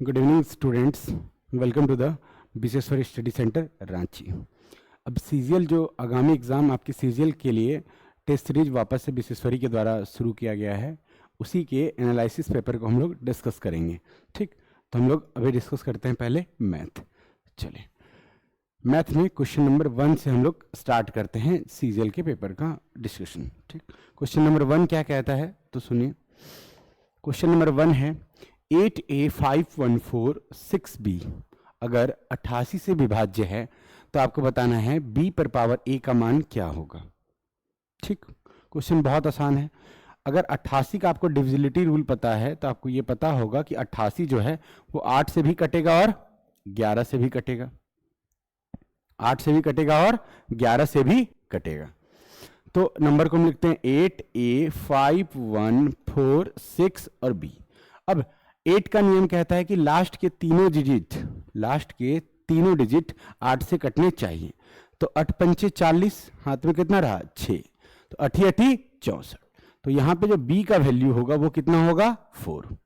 Good evening students, welcome to the Vishweshwari study centre Ranchi. अब CGL जो आगामी एग्ज़ाम आपके सीजीएल के लिए टेस्ट सीरीज वापस से विश्वेश्वरी के द्वारा शुरू किया गया है, उसी के एनालिसिस पेपर को हम लोग डिस्कस करेंगे। ठीक, तो हम लोग अभी डिस्कस करते हैं पहले मैथ। चलिए, मैथ में क्वेश्चन नंबर 1 से हम लोग स्टार्ट करते हैं सीजीएल के पेपर का डिस्कशन। ठीक, क्वेश्चन नंबर 1 क्या कहता है तो सुनिए। क्वेश्चन नंबर 1 है 8a514 6b अगर 88 से विभाज्य है तो आपको बताना है b पर पावर a का मान क्या होगा। ठीक, क्वेश्चन बहुत आसान है। अगर 88 का आपको डिविजिबिलिटी रूल पता है तो आपको ये पता होगा कि 88 जो है वो 8 से भी कटेगा और 11 से भी कटेगा, 8 से भी कटेगा और 11 से भी कटेगा। तो नंबर को हम लिखते हैं 8a514 और b। अब 8 का नियम कहता है कि लास्ट के तीनों डिजिट 8 से कटने चाहिए। तो 8 पंचे 40, हाथ में कितना रहा 6, तो 8 8 64। तो यहां पे जो b का वैल्यू होगा वो कितना होगा 4।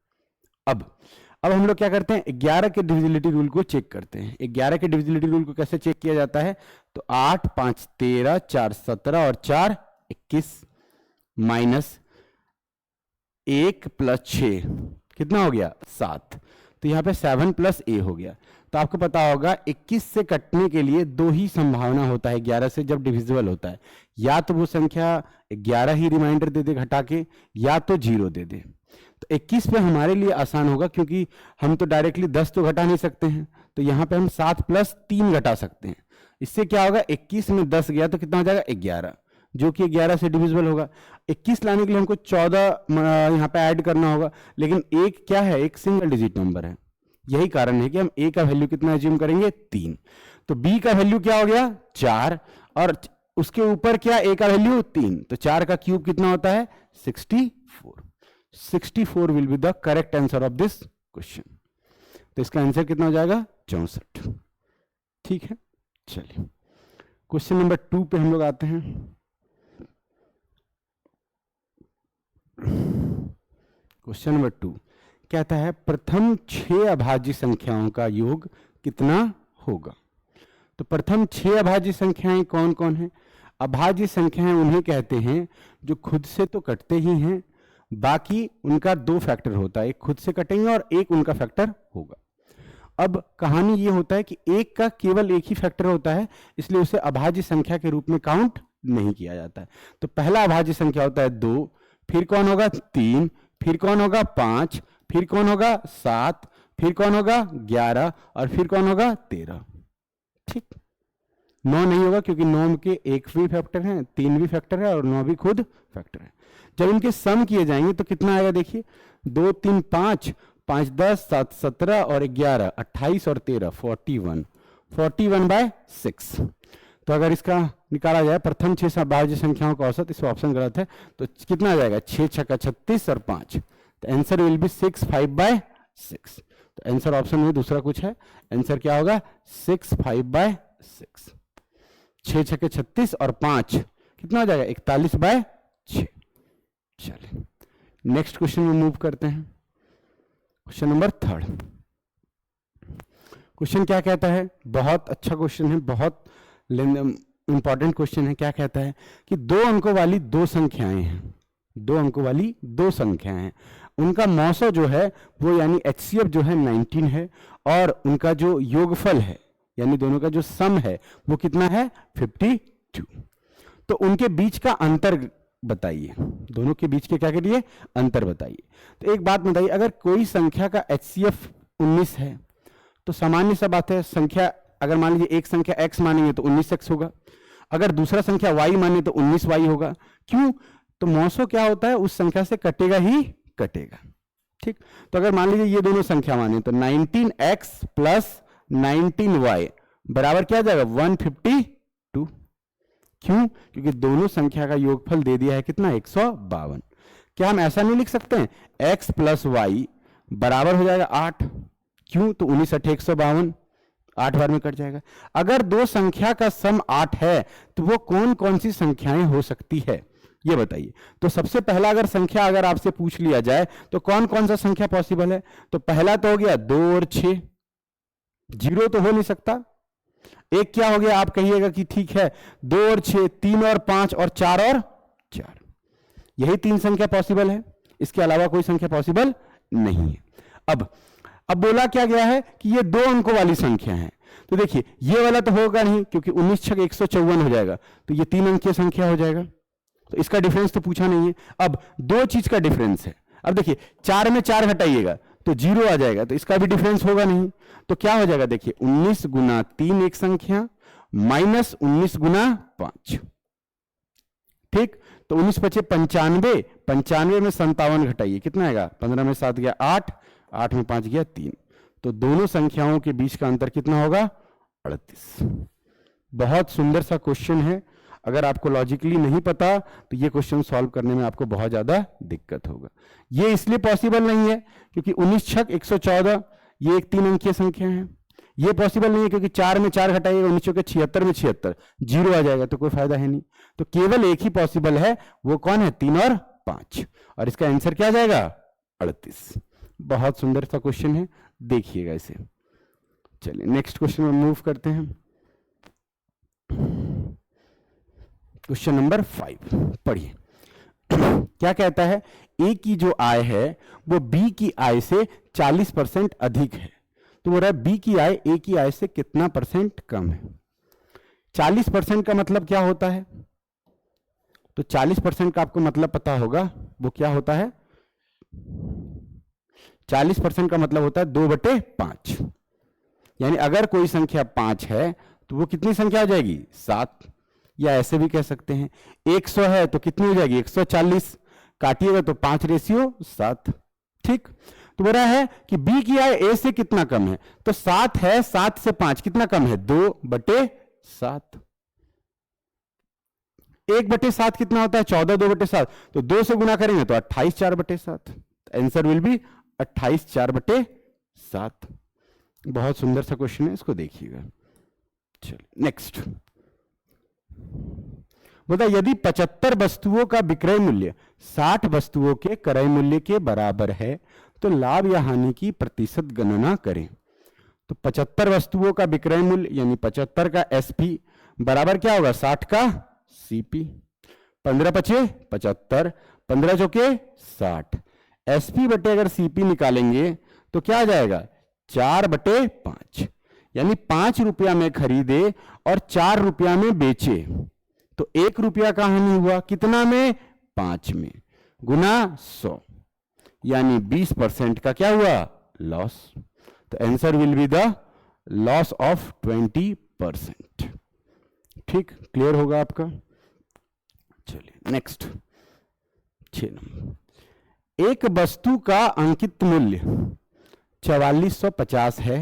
अब हम लोग क्या करते हैं, 11 के डिविजिबिलिटी रूल को चेक करते हैं। 11 के डिविजिबिलिटी रूल को कैसे चेक किया जाता है, तो 8 5 13 4 17 और 4 21 माइनस 1 प्लस 6 कितना हो गया 7। तो यहाँ पे 7 प्लस a हो गया। तो आपको पता होगा 21 से कटने के लिए दो ही संभावना होता है 11 से जब डिविजिबल होता है, या तो वो संख्या 11 ही रिमाइंडर दे दे घटा के, या तो 0 दे दे। तो 21 पे हमारे लिए आसान होगा क्योंकि हम तो डायरेक्टली 10 तो घटा नहीं सकते हैं, तो यहाँ पे हम 7 प्लस 3 घटा सकते हैं। इससे क्या होगा, 21 में 10 गया तो कितना हो जाएगा 11, जो कि 11 से डिविजिबल होगा। 21 लाने के लिए हमको 14 यहाँ पे ऐड करना होगा, लेकिन एक क्या है, एक सिंगल डिजिट नंबर है। यही कारण है कि हम a का वैल्यू कितना अज्यूम करेंगे 3। तो b का वैल्यू क्या हो गया 4, और उसके ऊपर क्या a का वैल्यू 3, तो 4 का क्यूब कितना होता है 64। 64 will be the correct answer of this question. तो इसका आंसर कितना हो जाएगा 64। ठीक है, चलिए क्वेश्चन नंबर 2 पे हम लोग आते हैं। क्वेश्चन नंबर 2 कहता है प्रथम 6 अभाज्य संख्याओं का योग कितना होगा। तो प्रथम 6 अभाज्य संख्याएं कौन कौन है। अभाज्य संख्याएं उन्हें कहते हैं जो खुद से तो कटते ही हैं, बाकी उनका 2 फैक्टर होता है, एक खुद से कटेंगे और एक उनका फैक्टर होगा। अब कहानी ये होता है कि एक का केवल एक ही फैक्टर होता है, इसलिए उसे अभाज्य संख्या के रूप में काउंट नहीं किया जाता है। तो पहला अभाज्य संख्या होता है 2, फिर कौन होगा 3, फिर कौन होगा 5, फिर कौन होगा 7, फिर कौन होगा 11 और फिर कौन होगा 13। ठीक, 9 नहीं होगा क्योंकि 9 के एक भी फैक्टर है, 3 भी फैक्टर है और 9 भी खुद फैक्टर है। जब इनके सम किए जाएंगे तो कितना आएगा, देखिए 2 3 5, 5 10 7 17 और 11 28 और 13 41/6। तो अगर इसका निकाला जाए प्रथम 6 अभाज्य संख्याओं का औसत, इस ऑप्शन गलत है, तो कितना आ जाएगा 6 6 36 और 5। तो आंसर विल बी 6 5/6। तो आंसर ऑप्शन में दूसरा कुछ है, आंसर क्या होगा 6 5/6। 6 6 36 और 5 कितना हो जाएगा 41/6। चलिए नेक्स्ट क्वेश्चन में मूव करते हैं। Question number 3। क्वेश्चन क्या कहता है, बहुत अच्छा क्वेश्चन है, बहुत इंपॉर्टेंट क्वेश्चन है। क्या कहता है कि 2 अंकों वाली 2 संख्याएं हैं, 2 अंकों वाली 2 संख्याएं हैं, उनका मौसा जो है वो यानी HCF जो है 19 है, और उनका जो योगफल है यानी दोनों का जो सम है वो कितना है 52। तो उनके बीच का अंतर बताइए, दोनों के बीच के क्या करिए अंतर बताइए। तो एक बात बताइए, अगर कोई संख्या का HCF 19 है तो सामान्य सा बात है, संख्या अगर मान लीजिए एक संख्या x मानेंगे तो 19x होगा, अगर दूसरा संख्या y माने तो 19y होगा। क्यों, तो मौसो क्या होता है उस संख्या से कटेगा ही कटेगा। ठीक, तो अगर मान लीजिए ये दोनों संख्या माने तो 19x प्लस 19y बराबर क्या आ जाएगा 152। क्यों, क्योंकि दोनों संख्या का योगफल दे दिया है कितना 152। क्या हम ऐसा नहीं लिख सकते हैं x प्लस वाई बराबर हो जाएगा 8। क्यों, तो 19 8 152, 8 बार में कट जाएगा। अगर 2 संख्या का सम 8 है तो वो कौन कौन सी संख्याएं हो सकती है, ये बताइए। तो सबसे पहला अगर संख्या अगर आपसे पूछ लिया जाए तो कौन कौन सा संख्या पॉसिबल है? तो पहला तो हो गया 2 और 6, 0 तो हो नहीं सकता। एक क्या हो गया, आप कहिएगा कि ठीक है 2 और 6, 3 और 5 और 4 और 4, यही 3 संख्या पॉसिबल है, इसके अलावा कोई संख्या पॉसिबल नहीं है। अब बोला क्या गया है कि ये 2 अंकों वाली संख्या है। तो देखिए ये वाला तो होगा नहीं क्योंकि 19 छक 154 हो जाएगा, तो ये 3 अंकीय संख्या हो जाएगा, तो इसका डिफरेंस तो पूछा नहीं है। अब 2 चीज का डिफरेंस है। अब देखिए 4 में 4 घटाइएगा तो 0 आ जाएगा, तो इसका भी डिफरेंस होगा नहीं। तो क्या हो जाएगा, देखिए 19 गुना 3 एक संख्या माइनस 19 गुना 5, ठीक। तो 19 बचे 95, 95 में 57 घटाइए, कितना आएगा, 15 में 7 गया 8, 8 में 5 गया 3, तो दोनों संख्याओं के बीच का अंतर कितना होगा, 38। बहुत सुंदर सा क्वेश्चन है। अगर आपको लॉजिकली नहीं पता तो ये क्वेश्चन सॉल्व करने में आपको बहुत ज्यादा दिक्कत होगा। ये इसलिए पॉसिबल नहीं है क्योंकि 19 छक 114 ये एक 3 अंकीय संख्या है। ये पॉसिबल नहीं है क्योंकि 4 में 4 घटाइएगा 19 के 76 में 76, 0 आ जाएगा, तो कोई फायदा है नहीं। तो केवल एक ही पॉसिबल है, वो कौन है, 3 और 5, और इसका आंसर क्या आ जाएगा, 38। बहुत सुंदर सा क्वेश्चन है, देखिएगा इसे। चलिए नेक्स्ट क्वेश्चन में मूव करते हैं। क्वेश्चन नंबर 5 पढ़िए। क्या कहता है, ए की जो आय है वो बी की आय से 40% अधिक है। तो बोल रहा है बी की आय ए की आय से कितना परसेंट कम है। 40% का मतलब क्या होता है, तो 40% का आपको मतलब पता होगा, वो क्या होता है, 40% का मतलब होता है 2/5। यानी अगर कोई संख्या 5 है तो वो कितनी संख्या हो जाएगी, 7, या ऐसे भी कह सकते हैं 100 है तो कितनी हो जाएगी, 140, काटिएगा तो 5:7, ठीक। तो बोल रहा है कि बी की आय ए से कितना कम है, तो 7 है, 7 से 5 कितना कम है, 2/7। 1/7 कितना होता है, 14, 2/7, तो 2 से गुना करेंगे तो 28 4/7। Answer will be 28 4/7। बहुत सुंदर सा क्वेश्चन है, इसको देखिएगा। चलिए नेक्स्ट। बोलता यदि 75 वस्तुओं का विक्रय मूल्य 60 वस्तुओं के क्रय मूल्य के बराबर है तो लाभ या हानि की प्रतिशत गणना करें। तो 75 वस्तुओं का विक्रय मूल्य यानी 75 का एसपी बराबर क्या होगा, 60 का सीपी। 15 बचे 75, 15 चौके 60, एसपी बटे अगर सीपी निकालेंगे तो क्या आ जाएगा, 4/5। यानी 5 रुपया में खरीदे और 4 रुपया में बेचे तो 1 रुपया का हानि हुआ, कितना में, 5 में, गुना 100, यानी 20% का क्या हुआ, लॉस। तो answer will be the loss of 20%। ठीक, क्लियर होगा आपका। चलिए नेक्स्ट 6 नंबर। एक वस्तु का अंकित मूल्य 4450 है।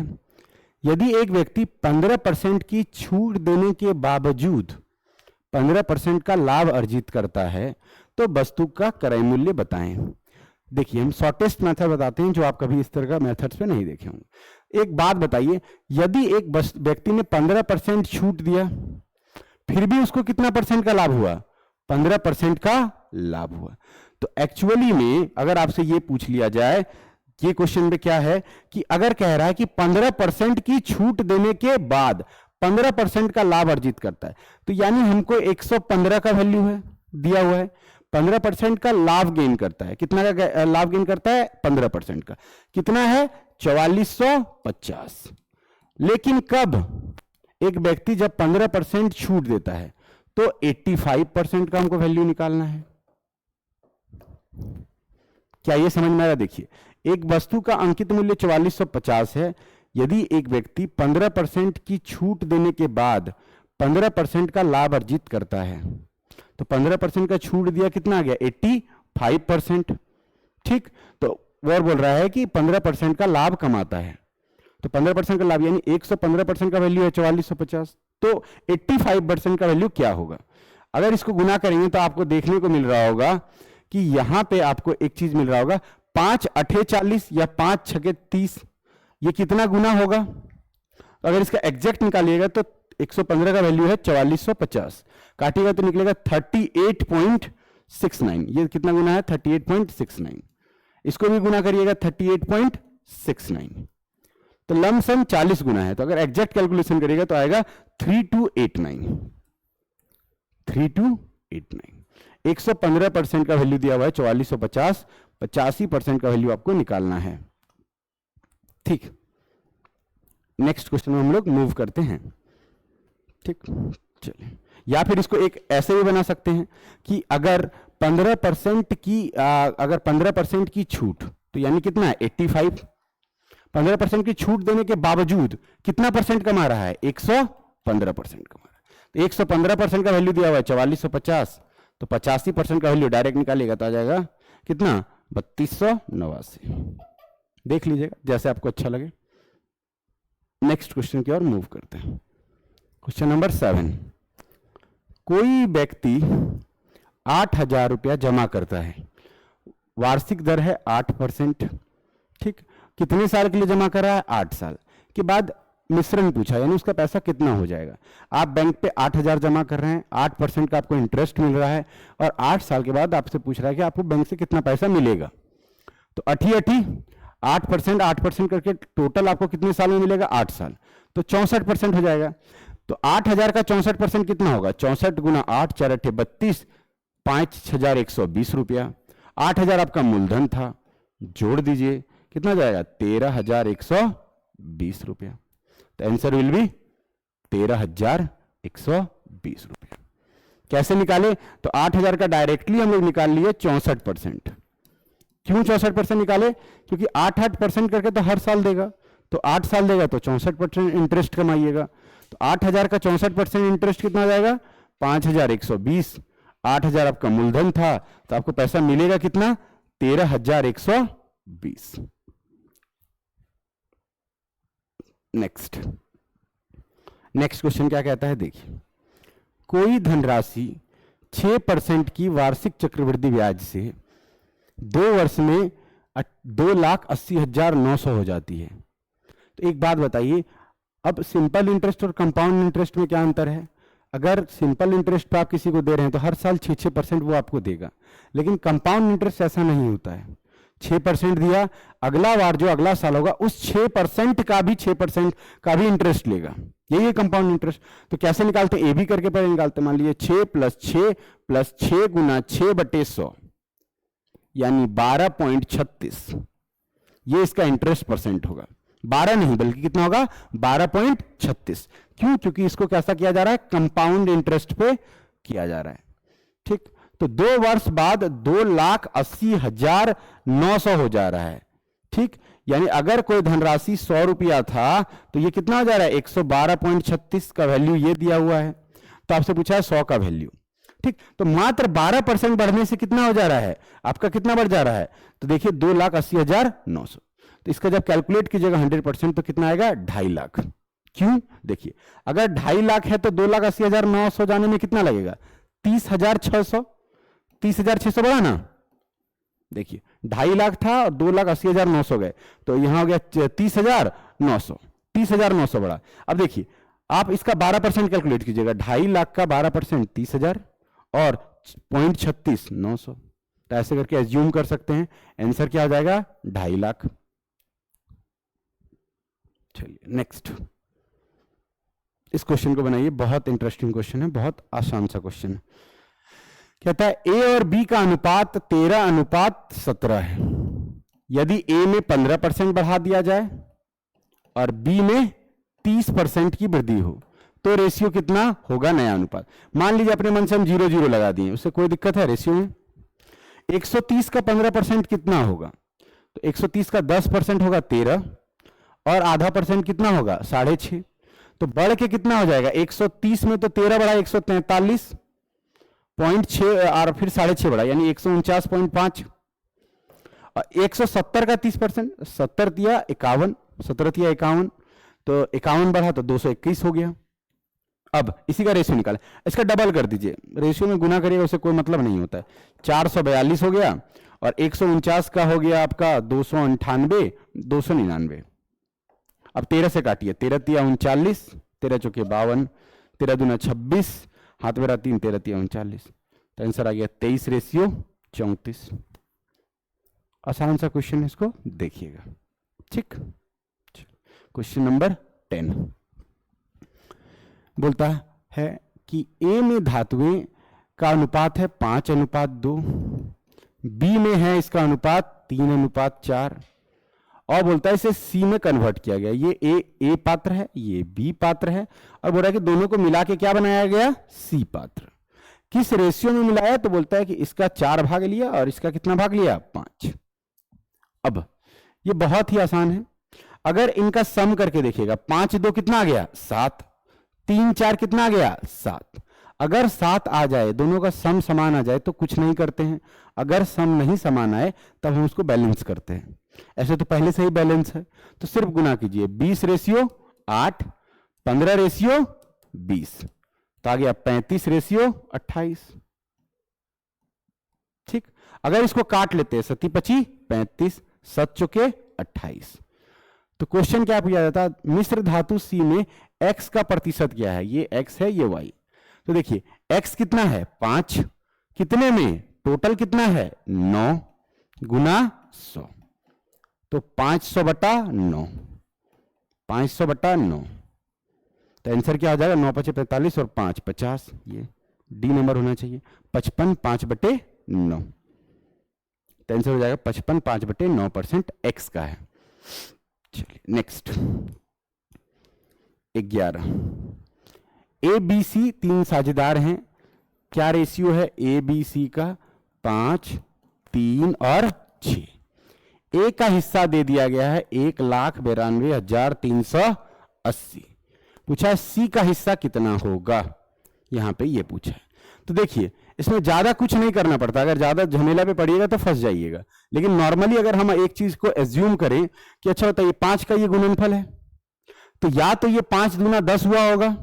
यदि एक व्यक्ति 15% की छूट देने के बावजूद 15% का लाभ अर्जित करता है तो वस्तु का क्रय मूल्य बताएं। देखिए हम शॉर्टेस्ट मेथड बताते हैं जो आप कभी इस तरह का मेथड्स पे नहीं देखे होंगे। एक बात बताइए, यदि एक व्यक्ति ने 15% छूट दिया फिर भी उसको कितना परसेंट का लाभ हुआ, 15% का लाभ हुआ। तो एक्चुअली में अगर आपसे ये पूछ लिया जाए, ये क्वेश्चन में क्या है कि अगर कह रहा है कि 15% की छूट देने के बाद 15% का लाभ अर्जित करता है, तो यानी हमको 115 का वैल्यू है दिया हुआ है, 15% का लाभ गेन करता है। कितना का लाभ गेन करता है, 15% का। कितना है, 4450। लेकिन कब, एक व्यक्ति जब 15% छूट देता है तो 85% का हमको वैल्यू निकालना है। क्या ये समझ में आया? देखिए एक वस्तु का अंकित मूल्य 4450 है। यदि एक व्यक्ति 15% की छूट देने के बाद 15% का लाभ अर्जित करता है तो 15% का छूट दिया, कितना आ गया, 85%। ठीक, तो वो बोल रहा है कि 15% का लाभ कमाता है, तो 15% का लाभ यानी 115% का वैल्यू है 4450, तो 85% का वैल्यू क्या होगा। अगर इसको गुना करेंगे तो आपको देखने को मिल रहा होगा कि यहां पे आपको एक चीज मिल रहा होगा, 5 8 40 या 5 6 30, ये कितना गुना होगा। तो अगर इसका एग्जैक्ट निकालिएगा तो 115 का वैल्यू है 4450, काटिएगा तो निकलेगा 38.6 38.69, ये कितना गुना है 38.69, इसको भी गुना करिएगा 38.69, तो लमसम 40 गुना है। तो अगर एग्जैक्ट कैलकुलेशन करिएगा तो आएगा 3289, 3289। 115% का वैल्यू दिया हुआ है 4450, 85% का वैल्यू आपको निकालना है। ठीक, नेक्स्ट क्वेश्चन में हम लोग मूव करते हैं। ठीक, चलिए, या फिर इसको एक ऐसे भी बना सकते हैं कि अगर 15% की छूट, तो यानी कितना है 85, 15% की छूट देने के बावजूद कितना परसेंट कमा रहा है 115% कमा रहा है। तो 115% का वैल्यू दिया हुआ है 4450, तो 85% का वैल्यू डायरेक्ट निकालेगा तो आ जाएगा कितना 3289। देख लीजिएगा जैसे आपको अच्छा लगे। नेक्स्ट क्वेश्चन की ओर मूव करते हैं। क्वेश्चन नंबर 7, कोई व्यक्ति 8000 रुपया जमा करता है, वार्षिक दर है 8%। ठीक, कितने साल के लिए जमा कर रहा है 8 साल के बाद मिश्रण पूछा, यानी उसका पैसा कितना हो जाएगा। आप बैंक पे 8000 जमा कर रहे हैं, 8% का आपको इंटरेस्ट मिल रहा है, और 8 साल के बाद आपसे पूछ रहा है कि आपको बैंक से कितना पैसा मिलेगा। तो 8% 8% करके टोटल आपको कितने साल में मिलेगा 8 साल, तो 64% हो जाएगा। तो 8000 का 64% कितना होगा 64 गुना 8, 4 8 32, 5120 रुपया। 8000 आपका मूलधन था, जोड़ दीजिए कितना जाएगा 13120 रुपया। तो आंसर विल बी 13120 रुपया। कैसे निकाले, तो 8000 का डायरेक्टली हम लोग निकाल लिए 64%। क्यों 64% निकाले, क्योंकि 8% करके तो हर साल देगा, तो 8 साल देगा तो 64% इंटरेस्ट कमाइएगा। तो 8000 का 64% इंटरेस्ट कितना आ जाएगा 5120। 8000 आपका मूलधन था, तो आपको पैसा मिलेगा कितना 13120। नेक्स्ट क्वेश्चन क्या कहता है, देखिए, कोई धनराशि 6% की वार्षिक चक्रवृद्धि ब्याज से 2 वर्ष में 2,80,900 हो जाती है। तो एक बात बताइए, अब सिंपल इंटरेस्ट और कंपाउंड इंटरेस्ट में क्या अंतर है। अगर सिंपल इंटरेस्ट पे आप किसी को दे रहे हैं तो हर साल 6% वो आपको देगा, लेकिन कंपाउंड इंटरेस्ट ऐसा नहीं होता है। 6% दिया, अगला बार जो अगला साल होगा उस 6% का भी 6% का भी इंटरेस्ट लेगा, यही है कंपाउंड इंटरेस्ट। तो कैसे निकालते हैं, ए बी करके पहले निकालते हैं। मान लीजिए 6 + 6 गुना 6/100 यानी 12.36, ये इसका इंटरेस्ट परसेंट होगा। 12 नहीं बल्कि कितना होगा 12.36। क्यों, क्योंकि इसको कैसा किया जा रहा है कंपाउंड इंटरेस्ट पे किया जा रहा है। ठीक, तो 2 वर्ष बाद 2,80,900 हो जा रहा है। ठीक, यानी अगर कोई धनराशि 100 रुपया था तो ये कितना हो जा रहा है 112.36 का वैल्यू ये दिया हुआ है। तो आपसे पूछा है 100 का वैल्यू। ठीक, तो मात्र 12% बढ़ने से कितना हो जा रहा है आपका, कितना बढ़ जा रहा है, तो देखिए 2,80,900। तो इसका जब कैलकुलेट कीजिएगा 100% तो कितना आएगा 2.5 लाख। क्यों, देखिए अगर 2.5 लाख है तो 2,80,900 जाने में कितना लगेगा 30,600। 30,600 बढ़ा ना, देखिए 2.5 लाख था और 2,80,900 गए, तो यहां हो गया 30,900। 30,900 बढ़ा। अब देखिए आप इसका 12% कैलकुलेट कीजिएगा, 2.5 लाख का 12% 30,000 और 0.36 900। तो ऐसे करके एज्यूम कर सकते हैं आंसर क्या आ जाएगा 2.5 लाख। चलिए नेक्स्ट, इस क्वेश्चन को बनाइए, बहुत इंटरेस्टिंग क्वेश्चन है, बहुत आसान सा क्वेश्चन है। कहता है ए और बी का अनुपात 13:17 है। यदि ए में 15% बढ़ा दिया जाए और बी में 30% की वृद्धि हो तो रेशियो कितना होगा नया अनुपात। मान लीजिए अपने मन से हम 0-0 लगा दिए, उससे कोई दिक्कत है रेशियो में। 130 का 15% कितना होगा, तो 130 का 10% होगा 13 और आधा परसेंट कितना होगा 6.5। तो बढ़ के कितना हो जाएगा 130 में तो 13 बढ़ा 143.6 और फिर 6.5 बढ़ा यानी 149.5 और 170 का 30%, 70 तिया 51, 17 तिया 51, तो 51 बढ़ा तो 221 हो गया। अब इसी का रेशियो निकालें, इसका डबल कर दीजिए, रेशियो में गुना करिएगा उससे कोई मतलब नहीं होता है। 442 हो गया और 149 का हो गया आपका 298, 299। अब 13 से काटिए, 13 तिया 39, 13 चौके 52, 13 दूना 26, हाथ मेरा 3, 13 तिया 39, तो आंसर आ गया 23:34। आसान सा क्वेश्चन है, इसको देखिएगा। ठीक, क्वेश्चन नंबर 10 बोलता है कि ए में धातुएं का अनुपात है 5:2, बी में है इसका अनुपात 3:4, और बोलता है इसे सी में कन्वर्ट किया गया। ये ए पात्र है, ये बी पात्र है, और बोल रहा है कि दोनों को मिला के क्या बनाया गया, सी पात्र। किस रेशियो में मिलाया, तो बोलता है कि इसका 4 भाग लिया और इसका कितना भाग लिया, 5। अब ये बहुत ही आसान है, अगर इनका सम करके देखिएगा, 5 2 कितना आ गया, 7, 3 4 कितना आ गया, 7। अगर 7 आ जाए, दोनों का सम समान आ जाए तो कुछ नहीं करते हैं, अगर सम नहीं समान आए तब हम उसको बैलेंस करते हैं। ऐसे तो पहले से ही बैलेंस है, तो सिर्फ गुना कीजिए, 20:8, 15:20, तो आ गया 35:28। ठीक, अगर इसको काट लेते हैं, 7 5 35, 7 चौके 28, तो क्वेश्चन क्या पूछा जाता, मिश्र धातु सी में x का प्रतिशत क्या है, ये x है, ये y। तो देखिए x कितना है, 5, कितने में, टोटल कितना है, 9 गुना 100, तो 500/9, 500/9, तो आंसर क्या हो जाएगा, 9 5 45 और 5 50, ये डी नंबर होना चाहिए, 55 5/9, तो आंसर हो जाएगा 55 5/9% x का है। चलिए नेक्स्ट 11, ए बी सी 3 साझेदार हैं, क्या रेशियो है ए बी सी का, 5 3 और 6। ए का हिस्सा दे दिया गया है 1,92,380, पूछा है सी का हिस्सा कितना होगा, यहां पे ये पूछा है। तो देखिए इसमें ज्यादा कुछ नहीं करना पड़ता, अगर ज्यादा झमेला पे पड़िएगा तो फंस जाइएगा, लेकिन नॉर्मली अगर हम एक चीज को एज्यूम करें कि अच्छा बताइए 5 का ये गुणनफल है, तो या तो ये 5 दूना 10 हुआ होगा,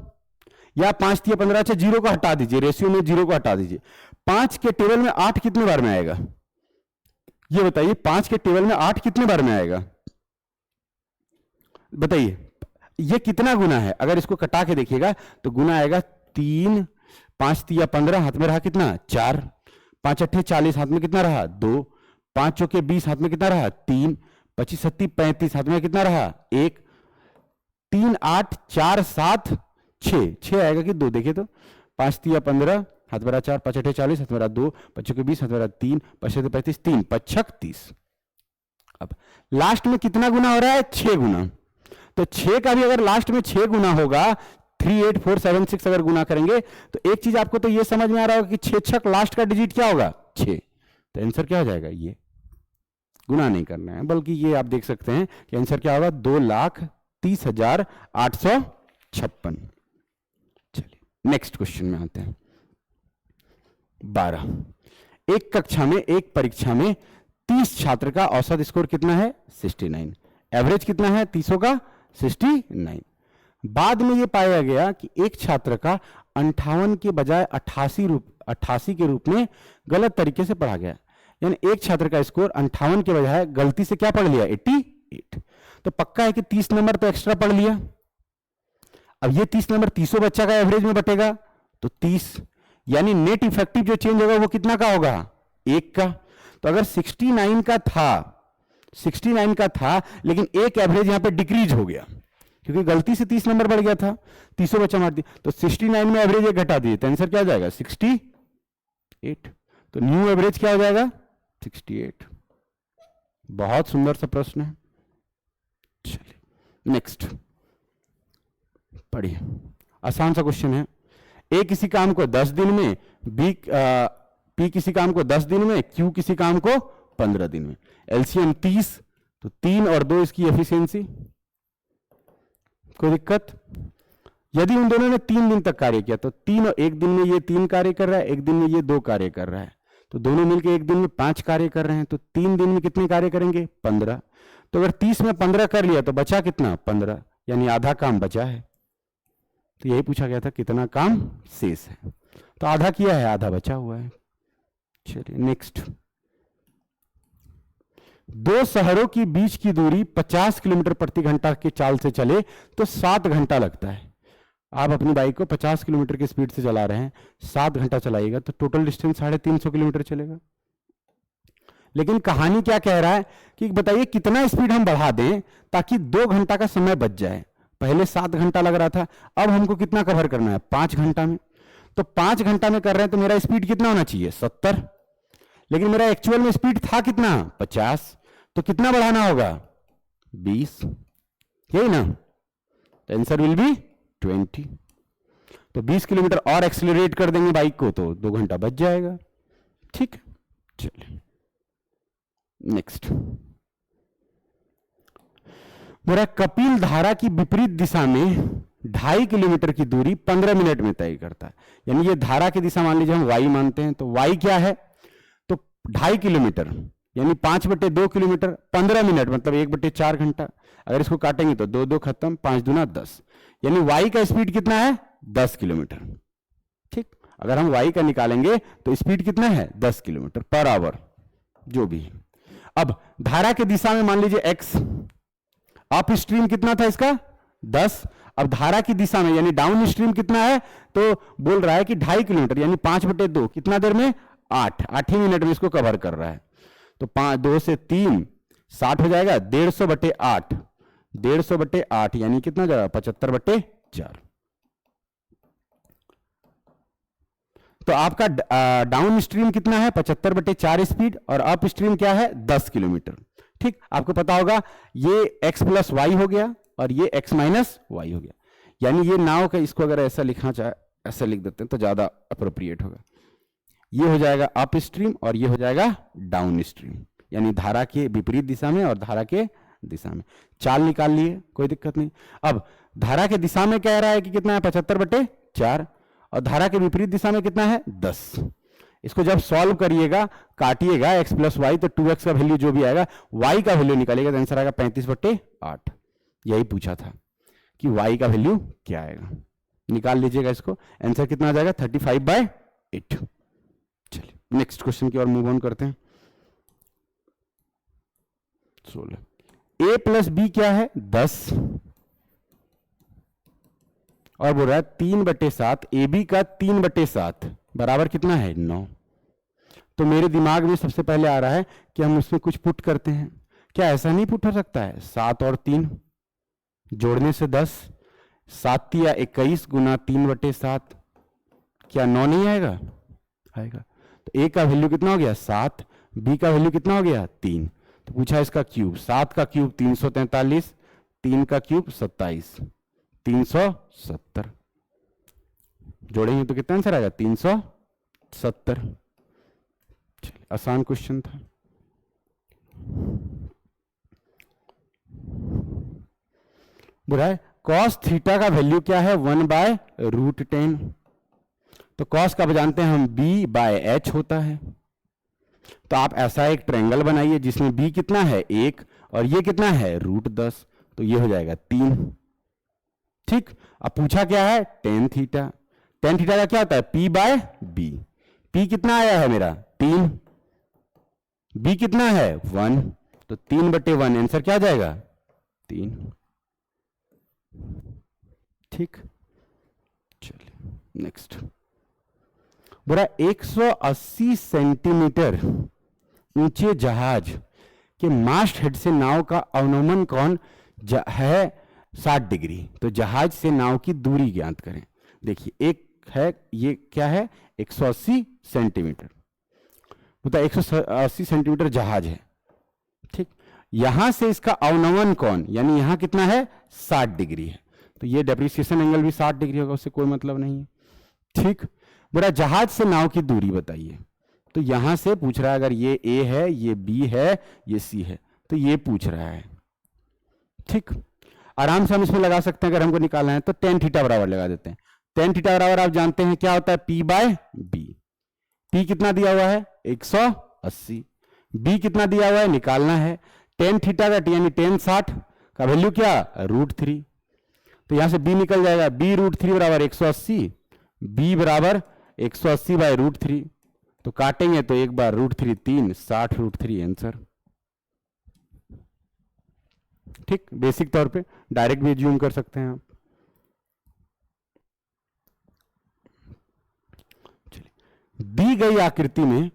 या 5 3 15, अच्छा 0 को हटा दीजिए, रेशियो में 0 को हटा दीजिए, 5 के टेबल में 8 कितने बार में आएगा, ये बताइए, 5 के टेबल में 8 कितने बार में आएगा, बताइए ये कितना गुना है। अगर इसको कटा के देखिएगा तो गुना आएगा 3, 5 3 15, हाथ में रहा कितना, 4, 5 8 40, हाथ में कितना रहा, 2, 5 चौके 20, हाथ में कितना रहा, 3, 25 7 35, हाथ में कितना रहा, 1, 3 8 4 7 6 आएगा कि 2, देखिए तो 5 3 15, हाथ में रहा 4, 5 8 40, हाथ में रहा 2, 5 चौके 20, हाथ में रहा 3, 5 7 35, 3 5 36। अब लास्ट में कितना गुना हो रहा है, 6 गुना, तो 6 का भी अगर लास्ट में 6 गुना होगा, 3 8 4 7 6 अगर गुना करेंगे, तो एक चीज आपको तो ये समझ में आ रहा होगा कि 6 6 लास्ट का डिजिट क्या होगा, 6, तो आंसर क्या हो जाएगा, ये गुना नहीं करना है, बल्कि ये आप देख सकते हैं कि आंसर क्या होगा, 2,30,856। चलिए नेक्स्ट क्वेश्चन में आते हैं। 12, एक कक्षा में एक परीक्षा में 30 छात्र का औसत स्कोर कितना है, 69, एवरेज कितना है 30 का, 69। बाद में यह पाया गया कि एक छात्र का 58 के बजाय 88 के रूप में गलत तरीके से पढ़ा गया, यानी एक छात्र का स्कोर 58 के बजाय गलती से क्या पढ़ लिया, 88, तो पक्का है कि 30 नंबर तो एक्स्ट्रा पढ़ लिया। अब ये 30 नंबर 30 बच्चा का एवरेज में बटेगा तो 30, यानी नेट इफेक्टिव जो चेंज होगा वो कितना का होगा, 1 का। तो अगर 69 का था लेकिन एक एवरेज यहां पे डिक्रीज हो गया क्योंकि गलती से 30 नंबर बढ़ गया था, 30 बच्चा मार दिया, तो 69 में एवरेज एक घटा दिए, तो आंसर क्या हो जाएगा, 68। तो न्यू एवरेज क्या हो जाएगा, 68। बहुत सुंदर सा प्रश्न है। चलिए नेक्स्ट पढ़िए, आसान सा क्वेश्चन है। ए किसी काम को 10 दिन में, पी किसी काम को 10 दिन में, क्यू किसी काम को 15 दिन में। एलसीएम 30, तो 3 और 2 इसकी एफिशिएंसी, कोई दिक्कत। यदि उन दोनों ने 3 दिन तक कार्य किया तो 3 और 1 दिन में ये 3 कार्य कर रहा है, 1 दिन में ये 2 कार्य कर रहा है, तो दोनों मिलकर 1 दिन में 5 कार्य कर रहे हैं, तो 3 दिन में कितने कार्य करेंगे, 15। तो अगर 30 में 15 कर लिया तो बचा कितना, 15, यानी आधा काम बचा है। तो यही पूछा गया था कितना काम शेष है, तो आधा किया है, आधा बचा हुआ है। चलिए नेक्स्ट, 2 शहरों की बीच की दूरी 50 किलोमीटर प्रति घंटा की चाल से चले तो 7 घंटा लगता है। आप अपनी बाइक को 50 किलोमीटर की स्पीड से चला रहे हैं, 7 घंटा चलाइएगा तो टोटल डिस्टेंस 350 किलोमीटर चलेगा। लेकिन कहानी क्या कह रहा है कि बताइए कितना स्पीड हम बढ़ा दें ताकि 2 घंटा का समय बच जाए। पहले 7 घंटा लग रहा था, अब हमको कितना कवर करना है, 5 घंटा में। तो 5 घंटा में कर रहे हैं तो मेरा स्पीड कितना होना चाहिए, 70। लेकिन मेरा एक्चुअल में स्पीड था कितना, 50। तो कितना बढ़ाना होगा, 20, यही ना। Answer will be 20। तो 20 किलोमीटर और एक्सीलरेट कर देंगे बाइक को तो 2 घंटा बच जाएगा। ठीक, चलिए नेक्स्ट। मेरा कपिल धारा की विपरीत दिशा में 2.5 किलोमीटर की दूरी 15 मिनट में तय करता है। यानी ये धारा की दिशा मान लीजिए हम y मानते हैं, तो y क्या है, तो 2.5 किलोमीटर यानी 5/2 किलोमीटर 15 मिनट मतलब 1/4 घंटा। अगर इसको काटेंगे तो 2 2 खत्म, 5 दूना 10, यानी y का स्पीड कितना है, 10 किलोमीटर। ठीक, अगर हम y का निकालेंगे तो स्पीड कितना है, 10 किलोमीटर पर आवर, जो भी है। अब धारा की दिशा में मान लीजिए x, अप स्ट्रीम कितना था इसका, 10। अब धारा की दिशा में यानी डाउन स्ट्रीम कितना है, तो बोल रहा है कि 2.5 किलोमीटर यानी 5/2, कितना देर में, 8 ही मिनट में इसको कवर कर रहा है। तो 2 से 3 60 हो जाएगा, 150/8, 150/8 यानी कितना जाएगा, 75/4। तो आपका डाउन स्ट्रीम कितना है, 75/4 स्पीड, और अप स्ट्रीम क्या है, 10 किलोमीटर। ठीक, आपको पता होगा ये x + y हो गया और ये x - y हो गया। यानी ये नाव का, इसको अगर ऐसा लिखना चाहे ऐसा लिख देते हैं तो ज्यादा अप्रोप्रिएट होगा। ये हो जाएगा अप स्ट्रीम और ये हो जाएगा डाउन स्ट्रीम, यानी धारा के विपरीत दिशा में और धारा के दिशा में। चाल निकाल लिए, कोई दिक्कत नहीं। अब धारा के दिशा में कह रहा है कि कितना है, 75/4, और धारा के विपरीत दिशा में कितना है, 10। इसको जब सॉल्व करिएगा, काटिएगा x + y, तो 2x का वैल्यू जो भी आएगा, y का वैल्यू निकालिएगा तो आंसर आएगा 35/8। यही पूछा था कि y का वैल्यू क्या आएगा, निकाल लीजिएगा इसको, आंसर कितना आ जाएगा, 35/8। चलिए नेक्स्ट क्वेश्चन की ओर मूव ऑन करते हैं। 16 a + b क्या है, 10, और बोल रहा है 3/7, AB का 3/7 बराबर कितना है, 9। तो मेरे दिमाग में सबसे पहले आ रहा है कि हम उसमें कुछ पुट करते हैं। क्या ऐसा नहीं पुट हो सकता है, 7 और 3 जोड़ने से 10, 7 या 21 गुना 3/7, क्या 9 नहीं आएगा, आएगा। तो a का वैल्यू कितना हो गया, 7, b का वैल्यू कितना हो गया, 3। तो पूछा इसका क्यूब, 7 का क्यूब 343, 3 का क्यूब 27, 370। जोड़ेंगे तो कितना आंसर आएगा, 370। आसान क्वेश्चन था। बुरा है, cos थीटा का वैल्यू क्या है, 1/√10। तो cos का जानते हैं हम, b/h होता है। तो आप ऐसा एक ट्रायंगल बनाइए जिसमें b कितना है, 1, और ये कितना है, √10, तो ये हो जाएगा 3। ठीक, अब पूछा क्या है, tan थीटा। tan थीटा का क्या होता है, p/b। p कितना आया है मेरा, 3, b कितना है, 1, तो 3/1 आंसर क्या आ जाएगा, 3। ठीक, चलिए नेक्स्ट। बोला 180 सेंटीमीटर ऊंचे जहाज के मास्ट हेड से नाव का अवनमन कोण है 60 डिग्री। तो जहाज से नाव की दूरी ज्ञात करें। देखिए एक है, ये क्या है, 180 सेंटीमीटर, मतलब 180 सेंटीमीटर जहाज है। ठीक, यहां से इसका अवनमन कोण यानी यहां कितना है, 60 डिग्री है। तो ये डेप्रिसिएशन एंगल भी 60 डिग्री होगा, उससे कोई मतलब नहीं है। ठीक, बोला जहाज से नाव की दूरी बताइए। तो यहां से पूछ रहा है, अगर ये ए है, ये बी है, ये सी है, तो ये पूछ रहा है। ठीक, आराम से हम इसमें लगा सकते हैं, अगर हमको निकालना है तो tan थीटा बराबर लगा देते हैं। tan थीटा बराबर आप जानते हैं क्या होता है, p/b। p कितना दिया हुआ है, 180, b कितना दिया हुआ है, निकालना है। tan थीटा का यानी tan 60 का वैल्यू क्या, √3। तो यहां से b निकल जाएगा, b √3 बराबर 180, b बराबर 180/√3। तो काटेंगे तो एक बार √3 3, 60√3 आंसर। ठीक, बेसिक तौर पे डायरेक्ट भी ज्यूम कर सकते हैं आप। गई आकृति में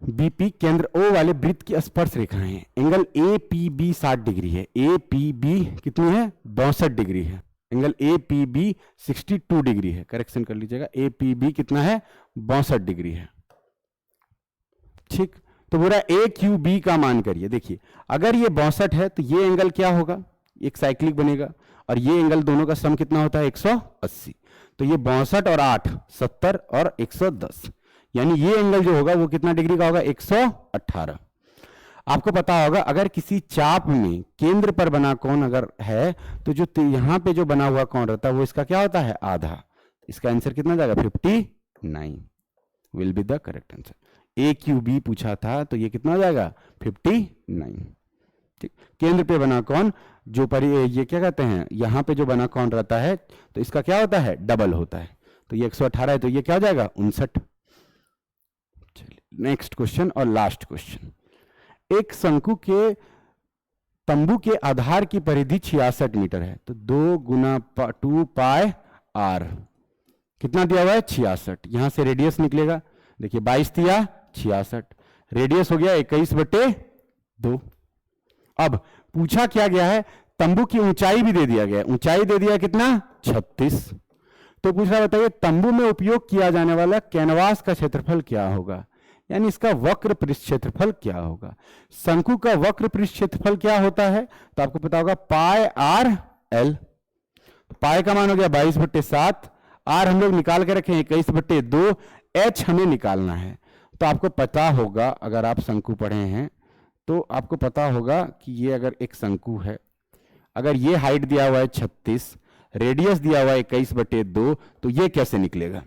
बीपी केंद्र ओ वाले वृत्त की स्पर्श रेखाएं हैं। Angle A P B 60 degree है। ए पी बी कितनी है? 62 डिग्री है। Angle A P B 62 degree है। करेक्शन कर लीजिएगा, ए पी बी कितना है? 62 डिग्री है। ठीक, तो बोला ए क्यू बी का मान करिए। देखिए अगर ये 62 है तो ये एंगल क्या होगा? एक साइक्लिक बनेगा, और ये एंगल दोनों का सम कितना होता है? 180। तो ये 62 और 8 70 और 110, यानी ये एंगल जो होगा वो कितना डिग्री का होगा? 118। आपको पता होगा अगर किसी चाप में केंद्र पर बना कोण अगर है तो जो यहां पे जो बना हुआ कोण रहता है वो इसका क्या होता है? आधा। इसका आंसर कितना जाएगा? 59 will be the correct answer. A Q B पूछा था तो ये कितना हो जाएगा? 59। ठीक, केंद्र पे बना कोण जो ये क्या कहते हैं, यहां पे जो बना कोण रहता है तो इसका क्या होता है? डबल होता है। तो ये 118 है तो ये क्या हो जाएगा? 59। चलिए नेक्स्ट क्वेश्चन और लास्ट क्वेश्चन। एक शंकु के तंबू के आधार की परिधि 66 मीटर है, तो 2 गुना 2 पाई आर कितना दिया हुआ है? 66। यहां से रेडियस निकलेगा, देखिए 22 दिया 66, रेडियस हो गया 21/2। अब पूछा क्या गया है? तंबू की ऊंचाई भी दे दिया गया है। ऊंचाई दे दिया कितना? 36। तो पूछ रहा बताइए तंबू में उपयोग किया जाने वाला कैनवास का क्षेत्रफल क्या होगा, यानी इसका वक्र पृष्ठ क्षेत्रफल क्या होगा। शंकु का वक्र पृष्ठ क्षेत्रफल क्या होता है? तो आपको पता होगा पाई आर एल। पाई का मान हो गया 22/7, आर हम लोग निकाल के रखे 21/2, एच हमें निकालना है। तो आपको पता होगा, अगर आप शंकु पढ़े हैं तो आपको पता होगा कि ये अगर एक शंकु है, अगर ये हाइट दिया हुआ है 36, रेडियस दिया हुआ है 21/2, तो ये कैसे निकलेगा?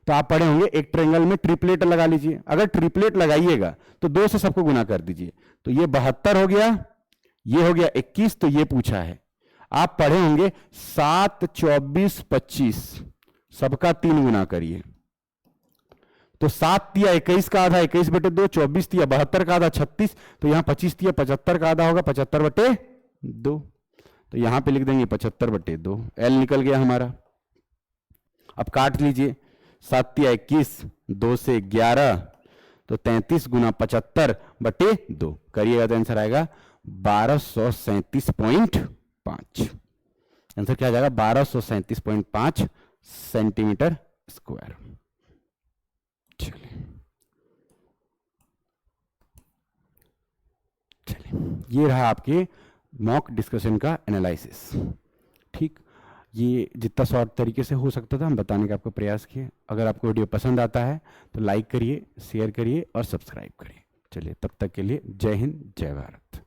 तो आप पढ़े होंगे एक ट्रायंगल में ट्रिपलेट लगा लीजिए। अगर ट्रिपलेट लगाइएगा तो 2 से सबको गुना कर दीजिए, तो ये 72 हो गया, ये हो गया 21, तो ये पूछा है। आप पढ़े होंगे 7, 24, 25, सबका 3 गुना करिए, तो 7 दिया 21 का आधा 21/2, 24 दिया 72 का आधा 36, तो यहां 25 दिया 75 का आधा होगा 75/2, तो यहां पे लिख देंगे 75/2। एल निकल गया हमारा। अब काट लीजिए, 7 दिया 21, 2 से 11, तो 33 गुना 75/2 करिएगा तो आंसर आएगा 1237.5। आंसर क्या आ जाएगा? 1237.5 सेंटीमीटर स्क्वायर। चलिए ये रहा आपके मॉक डिस्कशन का एनालिसिस। ठीक, ये जितना शॉर्ट तरीके से हो सकता था हम बताने का आपको प्रयास किए। अगर आपको वीडियो पसंद आता है तो लाइक करिए, शेयर करिए और सब्सक्राइब करिए। चलिए तब तक के लिए जय हिंद, जय भारत।